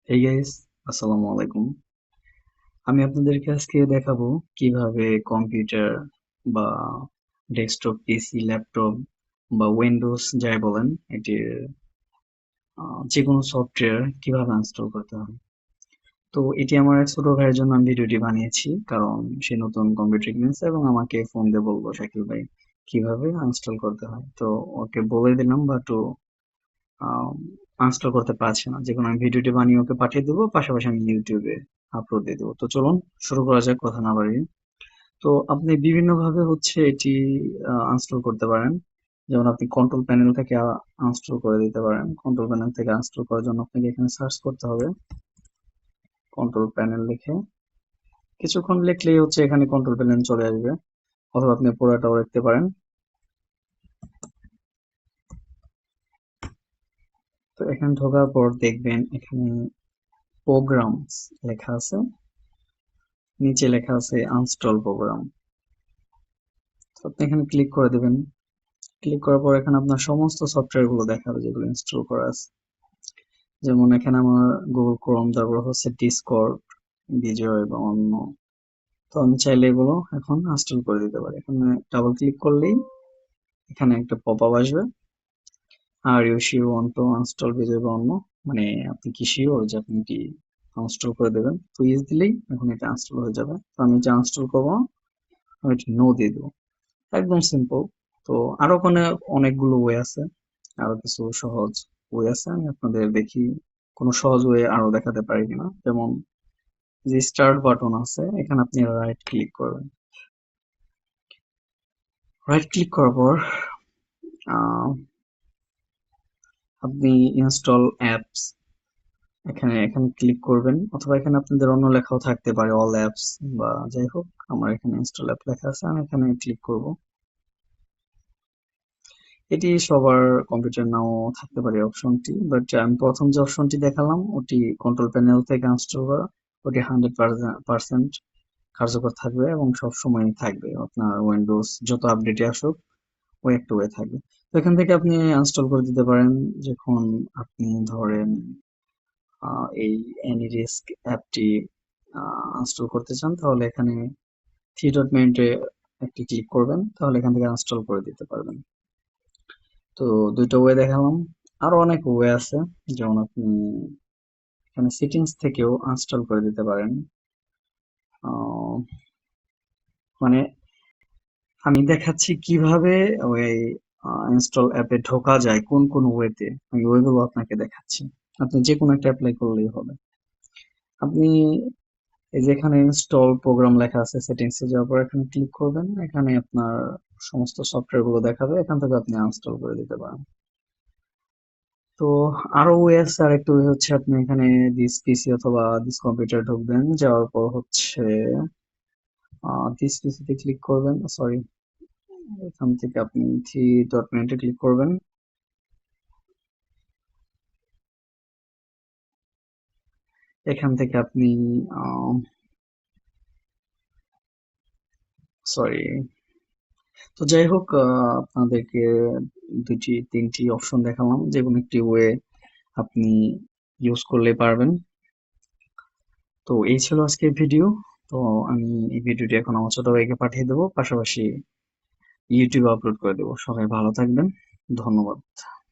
Hey guys, আসসালামু আলাইকুম। আমি আপনাদেরকে আজকে দেখাবো কিভাবে কম্পিউটার বা ডেস্কটপ পিসি ল্যাপটপ বা উইন্ডোজ যাই বলেন এটির যে কোনো সফটওয়্যার কিভাবে ইনস্টল করতে হয়। তো এটি আমার এক ছোট ভাইয়ের জন্য আমি ভিডিওটি বানিয়েছি, কারণ সে নতুন কম্পিউটার কিনেছে এবং আমাকে ফোন দিয়ে বলবো শাকিল ভাই কিভাবে ইনস্টল করতে হয়। তো ওকে বলে দিলাম, বাট ও ইনস্টল করতে পারছে না। যেকোনো আমি ভিডিওটি বানিয়ে ওকে পাঠিয়ে দেবো, পাশাপাশি আমি ইউটিউবে আপলোড দিয়ে দেবো। তো চলুন শুরু করা যাক, কথা না বাড়িয়ে। তো আপনি বিভিন্ন ভাবে এটি ইনস্টল করতে পারেন। যেমন আপনি কন্ট্রোল প্যানেল থেকে ইনস্টল করে দিতে পারেন। কন্ট্রোল প্যানেল থেকে ইনস্টল করার জন্য আপনাকে এখানে সার্চ করতে হবে কন্ট্রোল প্যানেল লিখে। কিছুক্ষণ লিখলেই এখানে কন্ট্রোল প্যানেল চলে আসবে, অথবা আপনি পুরোটাও লিখতে পারেন। তো এখানে ঢোকার পর দেখবেন এখানে প্রোগ্রামস লেখা আছে, নিচে লেখা আছে আনস্টল প্রোগ্রাম। তো আপনি এখানে ক্লিক করে দেবেন। ক্লিক করার পর এখানে আপনার সমস্ত সফটওয়্যার গুলো দেখাবে যেগুলো ইনস্টল করা আছে। যেমন এখানে আমার গুগল ক্রোম, তারপর ডিসকর্ড, বিজয় বা অন্য। তো আমি চাইলে এগুলো এখন ইনস্টল করে দিতে পারি। এখানে ডাবল ক্লিক করলেই এখানে একটা পপ আপ আসবে, are you sure want to install Bijoy বা অন্য, মানে আপনি কি শিওর যে আপনি কি ইনস্টল করে দেবেন। তো ইয়েস দিলেই এখন এটা ইনস্টল হয়ে যাবে। তো আমি এটা ইনস্টল করবো না, আমি এটা নো দিয়ে দেবো। একদম সিম্পল। তো আরো ওখানে অনেকগুলো ওয়ে আছে, আরো কিছু সহজ ওয়ে আছে, আমি আপনাদের দেখি কোনো সহজ ওয়ে আরো দেখাতে পারি কিনা। যেমন যে স্টার্ট বাটন আছে, এখানে আপনি রাইট ক্লিক করবেন। রাইট ক্লিক করার পর আহ, আপনি ইনস্টল অ্যাপস, এখানে এখানে ক্লিক করবেন, অথবা এখানে আপনাদের অন্য লেখাও থাকতে পারে, অল অ্যাপস বা যাই হোক। আমার এখানে ইনস্টল অ্যাপ লেখা আছে, আমি এখানে ক্লিক করব। এটি সবার কম্পিউটার নাও থাকতে পারে অপশনটি, বাট আমি প্রথম যে অপশনটি দেখালাম ওটি কন্ট্রোল প্যানেল থেকে ইনস্টল করা। ওটি 100% কার্যকর থাকবে এবং সব সময় থাকবে। আপনার উইন্ডোজ যত আপডেটে আসুক ওই একটা ওয়ে থাকবে। তো এখান থেকে আপনি ইনস্টল করে দিতে পারেন। যখন আপনি ধরেন এই অ্যানিরিস্ক অ্যাপটি ইনস্টল করতে চান, তাহলে এখানে থ্রি ডট মেনুতে একটি ক্লিক করবেন, তাহলে এখান থেকে ইনস্টল করে দিতে পারবেন। তো দুইটা ওয়ে দেখালাম, আরো অনেক ওয়ে আছে। যেমন আপনি এখানে সেটিংস থেকেও ইনস্টল করে দিতে পারেন। আহ, মানে আমি দেখাচ্ছি কিভাবে ওই ইনস্টল অ্যাপে ঢোকা যায় কোন কোন ওয়েতে, আমি ওইগুলো আপনাকে দেখাচ্ছি। আপনি যে কোনো একটা অ্যাপ্লাই করলেই হবে। আপনি এই যে এখানে ইনস্টল প্রোগ্রাম লেখা আছে, সেটিংসে যাওয়ার পর এখানে ক্লিক করবেন। এখানে আপনার সমস্ত সফটওয়্যার গুলো দেখাবে, এখান থেকে আপনি ইনস্টল করে দিতে পারেন। তো আরো ওয়ে আছে, আরেকটা ওয়ে আপনি এখানে দিস পিসি অথবা দিস কম্পিউটার ঢুকবেন। যাওয়ার পর দিস পিসিতে ক্লিক করবেন, সরি, এখান থেকে আপনি থ্রি ডট মেনুতে ক্লিক করবেন। এখান থেকে আপনি সরি, তো যাই হোক, আপনাদেরকে দুটি তিনটি অপশন দেখালাম, যে কোনো একটি ওয়ে আপনি ইউজ করলে পারবেন। তো এই ছিল আজকের ভিডিও। তো আমি এই ভিডিওটি এখন আমার ছোট ভাইকে পাঠিয়ে দেবো, পাশাপাশি ইউটিউবে আপলোড করে দেবো। সবাই ভালো থাকবেন, ধন্যবাদ।